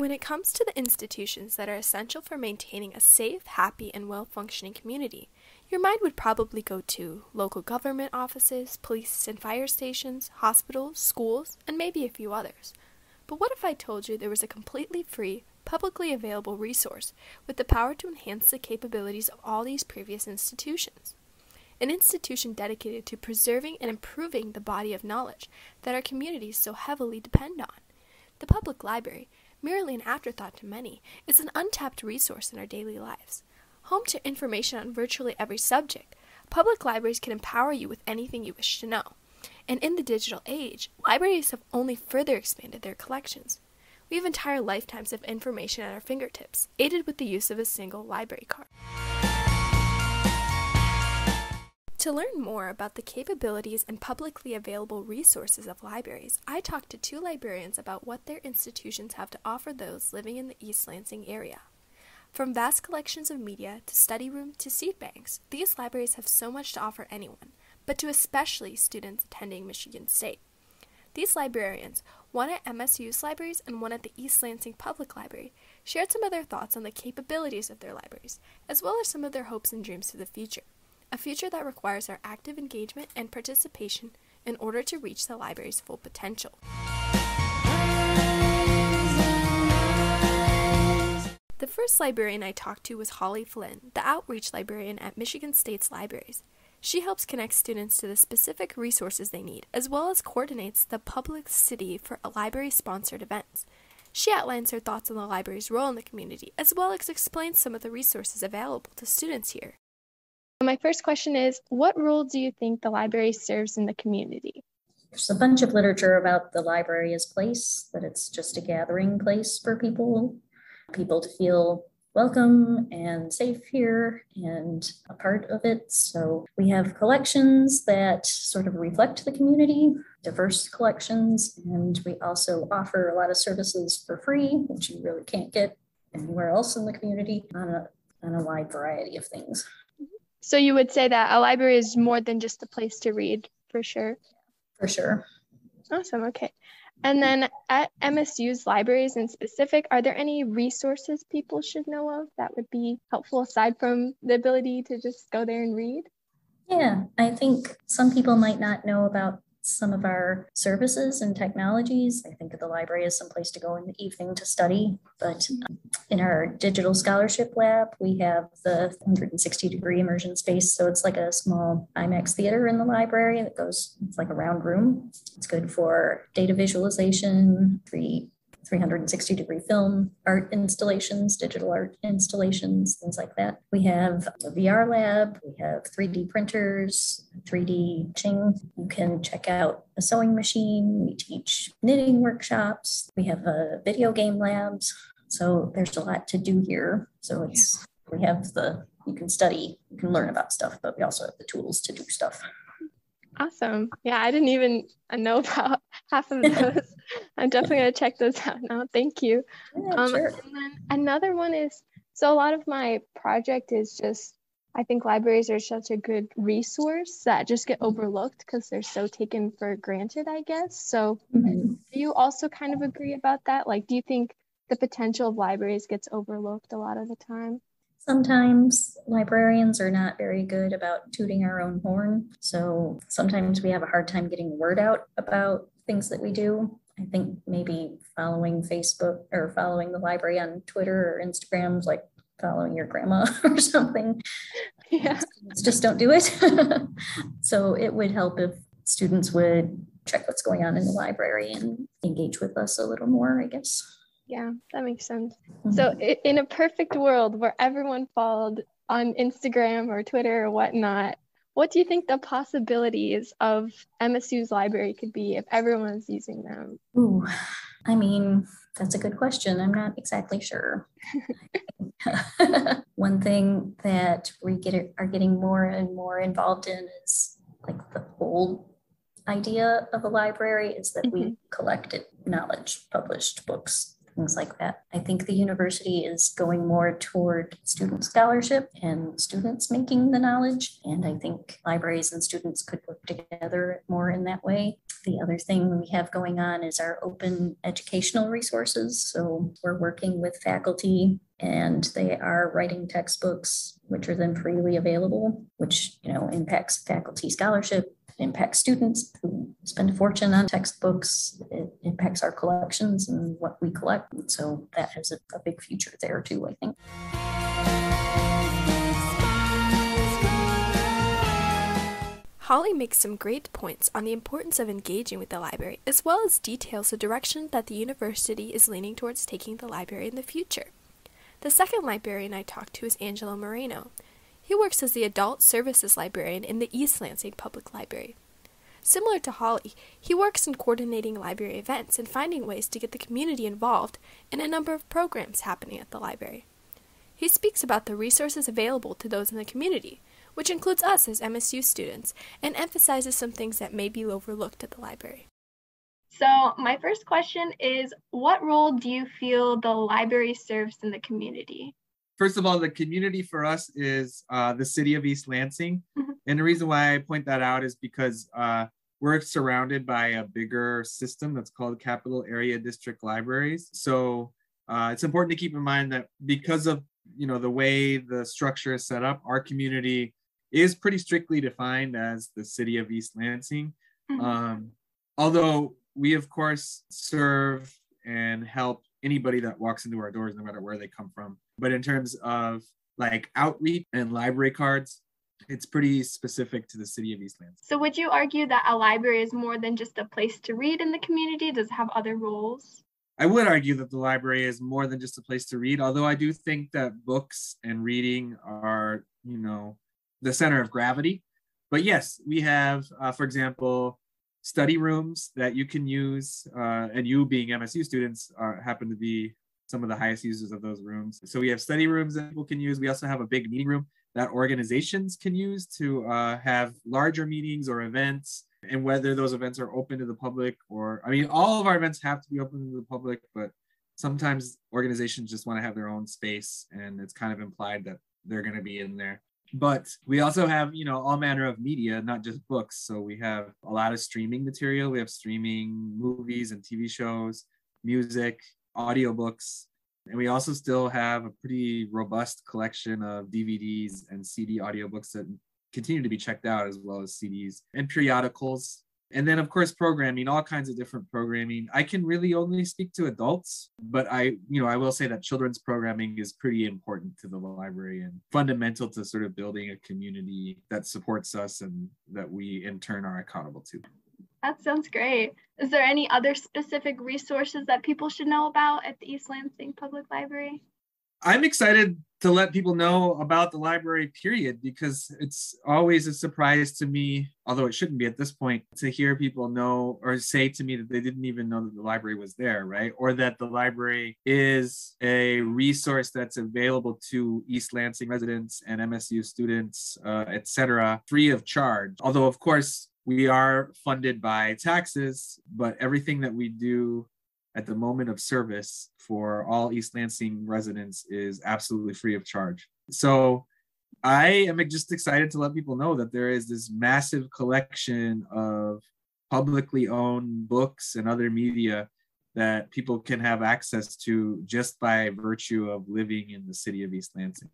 When it comes to the institutions that are essential for maintaining a safe, happy, and well-functioning community, your mind would probably go to local government offices, police and fire stations, hospitals, schools, and maybe a few others. But what if I told you there was a completely free, publicly available resource with the power to enhance the capabilities of all these previous institutions? An institution dedicated to preserving and improving the body of knowledge that our communities so heavily depend on. The public library, merely an afterthought to many, is an untapped resource in our daily lives. Home to information on virtually every subject, public libraries can empower you with anything you wish to know. And in the digital age, libraries have only further expanded their collections. We have entire lifetimes of information at our fingertips, aided with the use of a single library card. To learn more about the capabilities and publicly available resources of libraries, I talked to two librarians about what their institutions have to offer those living in the East Lansing area. From vast collections of media to study room to seed banks, these libraries have so much to offer anyone, but to especially students attending Michigan State. These librarians, one at MSU's Libraries and one at the East Lansing Public Library, shared some of their thoughts on the capabilities of their libraries, as well as some of their hopes and dreams for the future. A future that requires our active engagement and participation in order to reach the library's full potential. The first librarian I talked to was Holly Flynn, the outreach librarian at Michigan State's Libraries. She helps connect students to the specific resources they need, as well as coordinates the publicity for library-sponsored events. She outlines her thoughts on the library's role in the community, as well as explains some of the resources available to students here. My first question is, what role do you think the library serves in the community? There's a bunch of literature about the library as a place, that it's just a gathering place for people to feel welcome and safe here and a part of it. So we have collections that sort of reflect the community, diverse collections, and we also offer a lot of services for free, which you really can't get anywhere else in the community on a wide variety of things. So you would say that a library is more than just a place to read, for sure? For sure. Awesome, okay. And then at MSU's libraries in specific, are there any resources people should know of that would be helpful aside from the ability to just go there and read? Yeah, I think some people might not know about some of our services and technologies. I think of the library as some place to go in the evening to study, but in our digital scholarship lab, we have the 360-degree immersion space. So it's like a small IMAX theater in the library it's like a round room. It's good for data visualization, 360-degree film, art installations, digital art installations, things like that. We have a VR lab, we have 3D printers, 3D etching. You can check out a sewing machine. We teach knitting workshops. We have a video game labs. So there's a lot to do here. So you can study, you can learn about stuff, but we also have the tools to do stuff. Awesome. Yeah, I didn't even know about half of those. I'm definitely going to check those out now. Thank you. Yeah, sure. And then another one is, so a lot of my project is just, I think libraries are such a good resource that just get overlooked because they're so taken for granted, I guess. So do you also kind of agree about that? Like, do you think the potential of libraries gets overlooked a lot of the time? Sometimes librarians are not very good about tooting our own horn. So sometimes we have a hard time getting the word out about things that we do. I think maybe following Facebook or following the library on Twitter or Instagram is like following your grandma or something. Yeah. Just don't do it. So it would help if students would check what's going on in the library and engage with us a little more, I guess. Yeah, that makes sense. So in a perfect world where everyone followed on Instagram or Twitter or whatnot, what do you think the possibilities of MSU's library could be if everyone's using them? Ooh, I mean, that's a good question. I'm not exactly sure. One thing that we are getting more and more involved in is like the whole idea of a library is that we collected knowledge, published books, things like that. I think the university is going more toward student scholarship and students making the knowledge. And I think libraries and students could work together more in that way. The other thing we have going on is our open educational resources. So we're working with faculty and they are writing textbooks, which are then freely available, which, impacts faculty scholarship, impacts students who spend a fortune on textbooks. It impacts our collections and what we collect. And so that has a big future there too, I think. Holly makes some great points on the importance of engaging with the library, as well as details the direction that the university is leaning towards taking the library in the future. The second librarian I talked to is Angelo Moreno. He works as the Adult Services Librarian in the East Lansing Public Library. Similar to Holly, he works in coordinating library events and finding ways to get the community involved in a number of programs happening at the library. He speaks about the resources available to those in the community, which includes us as MSU students, and emphasizes some things that may be overlooked at the library. So my first question is, what role do you feel the library serves in the community? First of all, the community for us is the city of East Lansing. Mm-hmm. And the reason why I point that out is because we're surrounded by a bigger system that's called Capital Area District Libraries. So it's important to keep in mind that because of the way the structure is set up, our community is pretty strictly defined as the city of East Lansing. Mm-hmm. Although we, of course, serve and help anybody that walks into our doors, no matter where they come from. But in terms of like outreach and library cards, it's pretty specific to the city of East Lansing. So would you argue that a library is more than just a place to read in the community? Does it have other roles? I would argue that the library is more than just a place to read, although I do think that books and reading are, the center of gravity. But yes, we have, for example, study rooms that you can use, and you being MSU students happen to be some of the highest users of those rooms. So we have study rooms that people can use. We also have a big meeting room that organizations can use to have larger meetings or events, and whether those events are open to the public all of our events have to be open to the public, but sometimes organizations just want to have their own space and it's kind of implied that they're going to be in there. But we also have, all manner of media, not just books. So we have a lot of streaming material. We have streaming movies and TV shows, music, audiobooks. And we also still have a pretty robust collection of DVDs and CD audiobooks that continue to be checked out, as well as CDs and periodicals. And then, of course, programming, all kinds of different programming. I can really only speak to adults, but I will say that children's programming is pretty important to the library and fundamental to sort of building a community that supports us and that we in turn are accountable to. That sounds great. Is there any other specific resources that people should know about at the East Lansing Public Library? I'm excited to let people know about the library, period, because it's always a surprise to me, although it shouldn't be at this point, to hear people know or say to me that they didn't even know that the library was there, right? Or that the library is a resource that's available to East Lansing residents and MSU students, et cetera, free of charge. Although, of course, we are funded by taxes, but everything that we do at the moment of service for all East Lansing residents is absolutely free of charge. So I am just excited to let people know that there is this massive collection of publicly owned books and other media that people can have access to just by virtue of living in the city of East Lansing.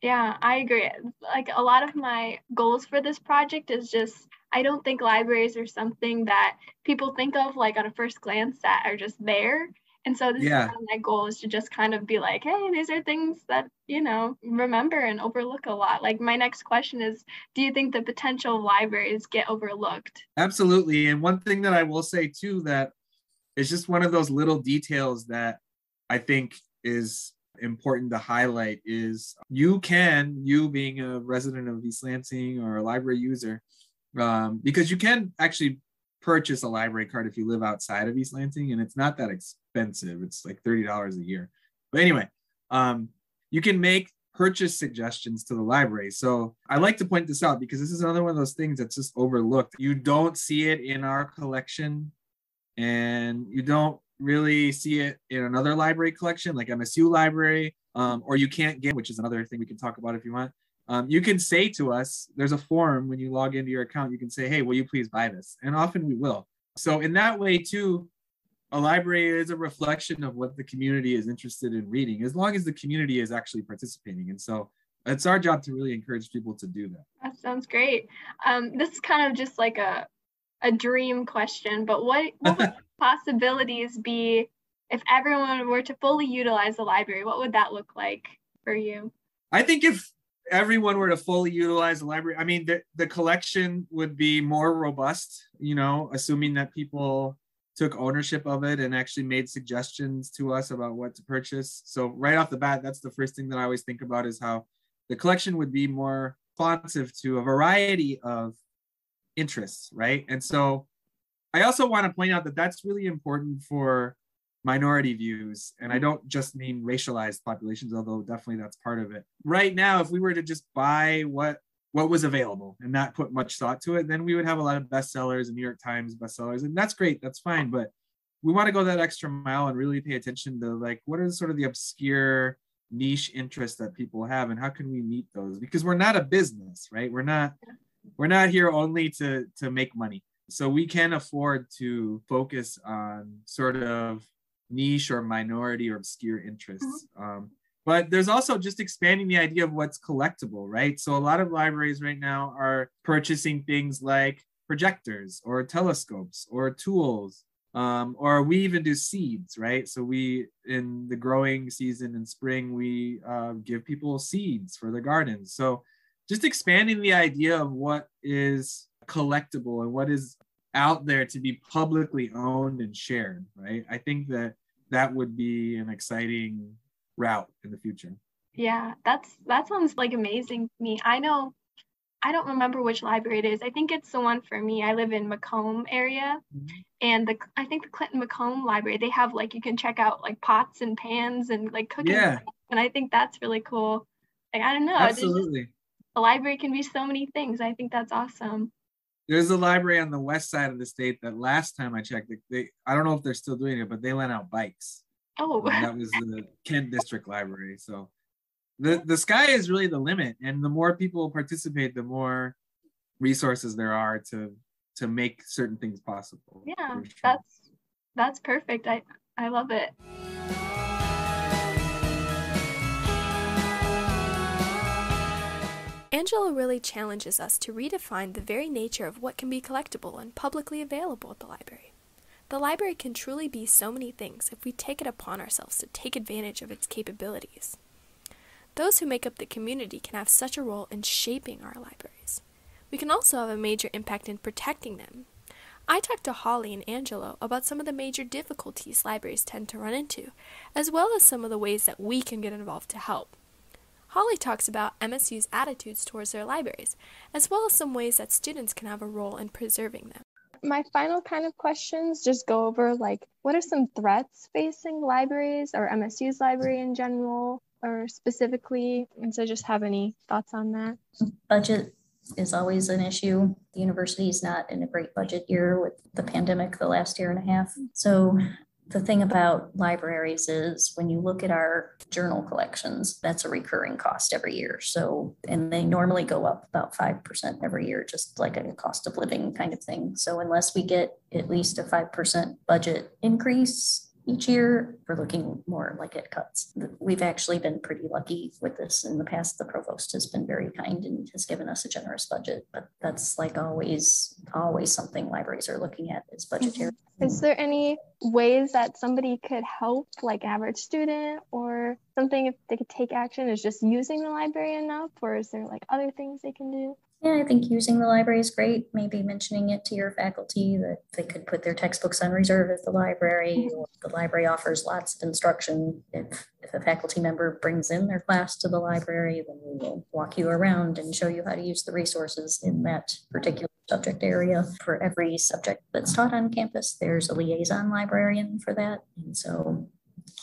Yeah, I agree. Like a lot of my goals for this project is just, I don't think libraries are something that people think of like on a first glance that are just there. And so this is kind of my goal, is to just kind of be like, hey, these are things that, remember and overlook a lot. Like my next question is, do you think the potential of libraries get overlooked? Absolutely. And one thing that I will say too, that is just one of those little details that I think is important to highlight, is you being a resident of East Lansing or a library user, because you can actually purchase a library card if you live outside of East Lansing, and it's not that expensive. It's like $30 a year. But anyway, you can make purchase suggestions to the library. So I like to point this out because this is another one of those things that's just overlooked. You don't see it in our collection, and you don't really see it in another library collection like MSU Library, or you can't get, which is another thing we can talk about if you want. You can say to us, there's a form when you log into your account, you can say, hey, will you please buy this? And often we will. So in that way too, a library is a reflection of what the community is interested in reading, as long as the community is actually participating. And so it's our job to really encourage people to do that. That sounds great. This is kind of just like a dream question, but what would possibilities be if everyone were to fully utilize the library? What would that look like for you? I think if everyone were to fully utilize the library, I mean, the collection would be more robust, you know, assuming that people took ownership of it and actually made suggestions to us about what to purchase. So right off the bat, that's the first thing that I always think about, is how the collection would be more responsive to a variety of interests, right? And so I also want to point out that that's really important for minority views. And I don't just mean racialized populations, although definitely that's part of it. Right now, if we were to just buy what was available and not put much thought to it, then we would have a lot of bestsellers and New York Times bestsellers. And that's great, that's fine. But we want to go that extra mile and really pay attention to like, what are sort of the obscure niche interests that people have and how can we meet those? Because we're not a business, right? We're not here only to make money. So we can afford to focus on sort of niche or minority or obscure interests. But there's also just expanding the idea of what's collectible, right? So a lot of libraries right now are purchasing things like projectors or telescopes or tools, or we even do seeds, right? So we, in the growing season in spring, we give people seeds for their gardens. So just expanding the idea of what is collectible and what is out there to be publicly owned and shared, right? I think that would be an exciting route in the future. Yeah, that sounds like amazing to me. I don't remember which library it is. I think it's the one for me. I live in Macomb area, and I think the Clinton Macomb Library, they have like, you can check out like pots and pans and like cooking stuff, and I think that's really cool. Like, I don't know. Absolutely. A library can be so many things. I think that's awesome. There's a library on the west side of the state that last time I checked, I don't know if they're still doing it, but they lent out bikes. Oh. That was the Kent District Library. So the sky is really the limit. And the more people participate, the more resources there are to make certain things possible. Yeah, sure. That's perfect. I love it. Angelo really challenges us to redefine the very nature of what can be collectible and publicly available at the library. The library can truly be so many things if we take it upon ourselves to take advantage of its capabilities. Those who make up the community can have such a role in shaping our libraries. We can also have a major impact in protecting them. I talked to Holly and Angelo about some of the major difficulties libraries tend to run into, as well as some of the ways that we can get involved to help. Holly talks about MSU's attitudes towards their libraries, as well as some ways that students can have a role in preserving them. My final kind of questions just go over like, what are some threats facing libraries or MSU's library in general or specifically? And so just have any thoughts on that? Budget is always an issue. The university is not in a great budget year with the pandemic the last year and a half. So the thing about libraries is when you look at our journal collections, that's a recurring cost every year. So, and they normally go up about 5% every year, just like a cost of living kind of thing. So unless we get at least a 5% budget increase each year, we're looking more like at cuts. We've actually been pretty lucky with this in the past. The provost has been very kind and has given us a generous budget, but that's like always something libraries are looking at is budgetary. Is there any ways that somebody could help, like average student or something, if they could take action, is just using the library enough, or is there like other things they can do? Yeah, I think using the library is great. Maybe mentioning it to your faculty that they could put their textbooks on reserve at the library. Or the library offers lots of instruction. If a faculty member brings in their class to the library, then we will walk you around and show you how to use the resources in that particular subject area. For every subject that's taught on campus, there's a liaison librarian for that. And so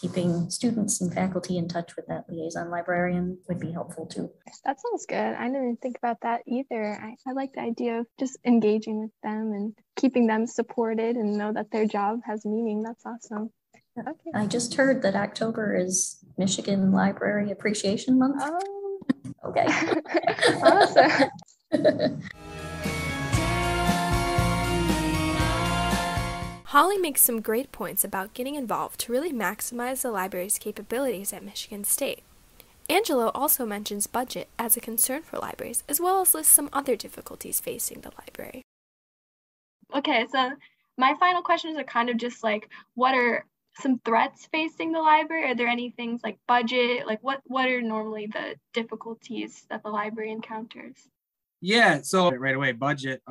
keeping students and faculty in touch with that liaison librarian would be helpful too. That sounds good. I didn't think about that either. I like the idea of just engaging with them and keeping them supported and know that their job has meaning. That's awesome. Okay. I just heard that October is Michigan Library Appreciation Month. Oh, Okay. awesome. Holly makes some great points about getting involved to really maximize the library's capabilities at Michigan State. Angelo also mentions budget as a concern for libraries, as well as lists some other difficulties facing the library. Okay, so my final questions are kind of just like, what are some threats facing the library? Are there any things like budget? Like what are normally the difficulties that the library encounters? Yeah, so right away, budget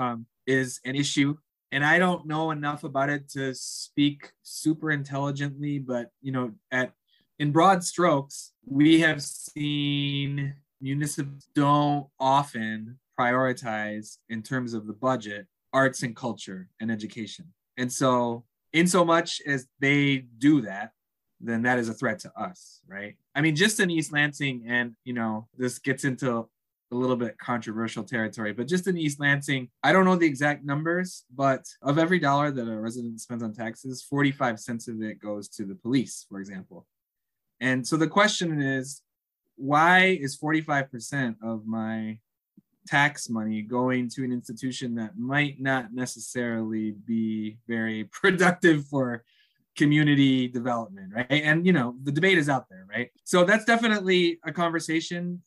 is an issue. And I don't know enough about it to speak super intelligently, but in broad strokes, we have seen municipalities don't often prioritize in terms of the budget, arts and culture and education. And so in so much as they do that, then that is a threat to us, right? I mean, just in East Lansing, and this gets into a little bit controversial territory, but just in East Lansing, I don't know the exact numbers, but of every dollar that a resident spends on taxes, 45 cents of it goes to the police, for example. And so the question is, why is 45% of my tax money going to an institution that might not necessarily be very productive for community development, right? And the debate is out there, right? So that's definitely a conversation,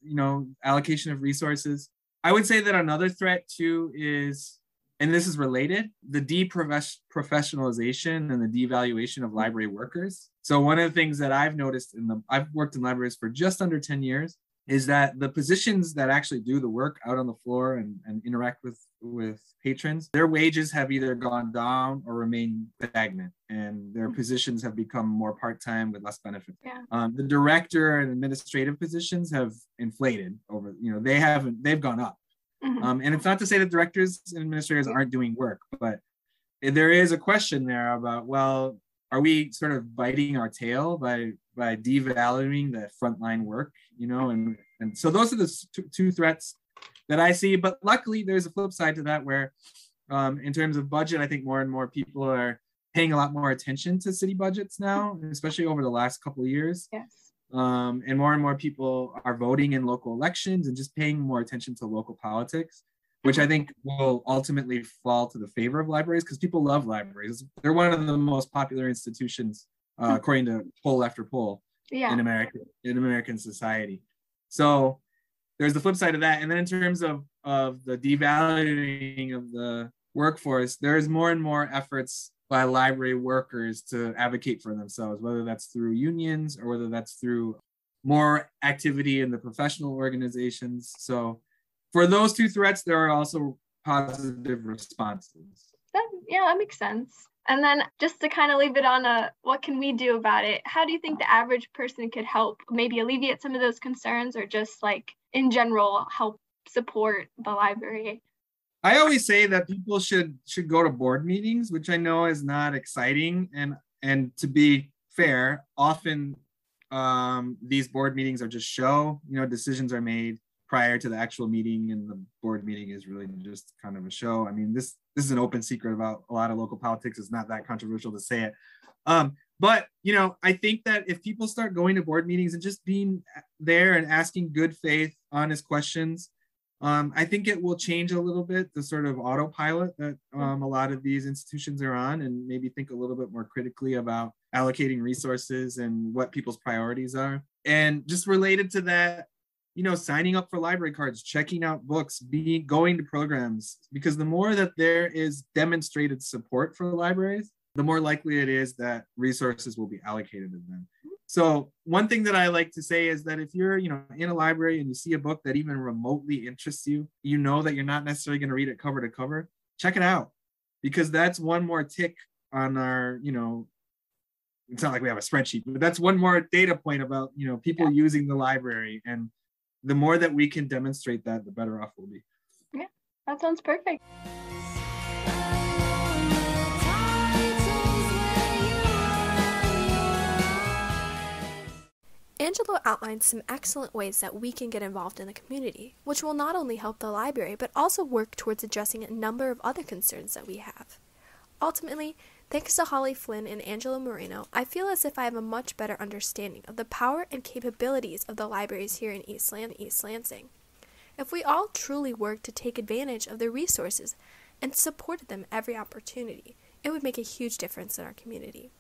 allocation of resources. I would say that another threat too is, and this is related, the deprofessionalization and the devaluation of library workers. So one of the things that I've noticed I've worked in libraries for just under 10 years, is that the positions that actually do the work out on the floor and interact with patrons, their wages have either gone down or remained stagnant, and their positions have become more part-time with less benefits. Yeah. The director and administrative positions have inflated over, they've gone up. Mm-hmm. And it's not to say that directors and administrators aren't doing work, but there is a question there about, well, are we sort of biting our tail by devaluing the frontline work, and so those are the two threats that I see. But luckily, there's a flip side to that where, in terms of budget, I think more and more people are paying a lot more attention to city budgets now, especially over the last couple of years. Yes. And more people are voting in local elections and just paying more attention to local politics, which I think will ultimately fall to the favor of libraries, because people love libraries. They're one of the most popular institutions, according to poll after poll, in American society. So there's the flip side of that. And then in terms of the devaluing of the workforce, there's more and more efforts by library workers to advocate for themselves, whether that's through unions or whether that's through more activity in the professional organizations. So for those two threats, there are also positive responses. That makes sense. And then just to kind of leave it on what can we do about it? How do you think the average person could help maybe alleviate some of those concerns, or just like in general help support the library? I always say that people should go to board meetings, which I know is not exciting. And to be fair, often these board meetings are just show, decisions are made prior to the actual meeting, and the board meeting is really just kind of a show. I mean, this is an open secret about a lot of local politics. It's not that controversial to say it. But, I think that if people start going to board meetings and just being there and asking good faith, honest questions, I think it will change a little bit the sort of autopilot that a lot of these institutions are on, and maybe think a little bit more critically about allocating resources and what people's priorities are. And just related to that, signing up for library cards, checking out books, going to programs, because the more that there is demonstrated support for the libraries, the more likely it is that resources will be allocated to them. So one thing that I like to say is that if you're, in a library and you see a book that even remotely interests you, that you're not necessarily going to read it cover to cover, check it out, because that's one more tick on our, it's not like we have a spreadsheet, but that's one more data point about, people using the library. And the more that we can demonstrate that, the better off we'll be. Yeah, that sounds perfect. Angelo outlines some excellent ways that we can get involved in the community, which will not only help the library, but also work towards addressing a number of other concerns that we have. Ultimately, Thanks to Holly, Flynn, and Angelo Moreno, I feel as if I have a much better understanding of the power and capabilities of the libraries here in East Lansing. If we all truly worked to take advantage of their resources and supported them every opportunity, it would make a huge difference in our community.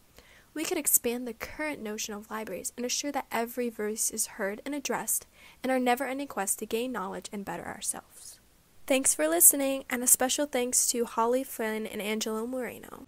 We could expand the current notion of libraries and assure that every voice is heard and addressed in our never-ending quest to gain knowledge and better ourselves. Thanks for listening, and a special thanks to Holly, Flynn, and Angelo Moreno.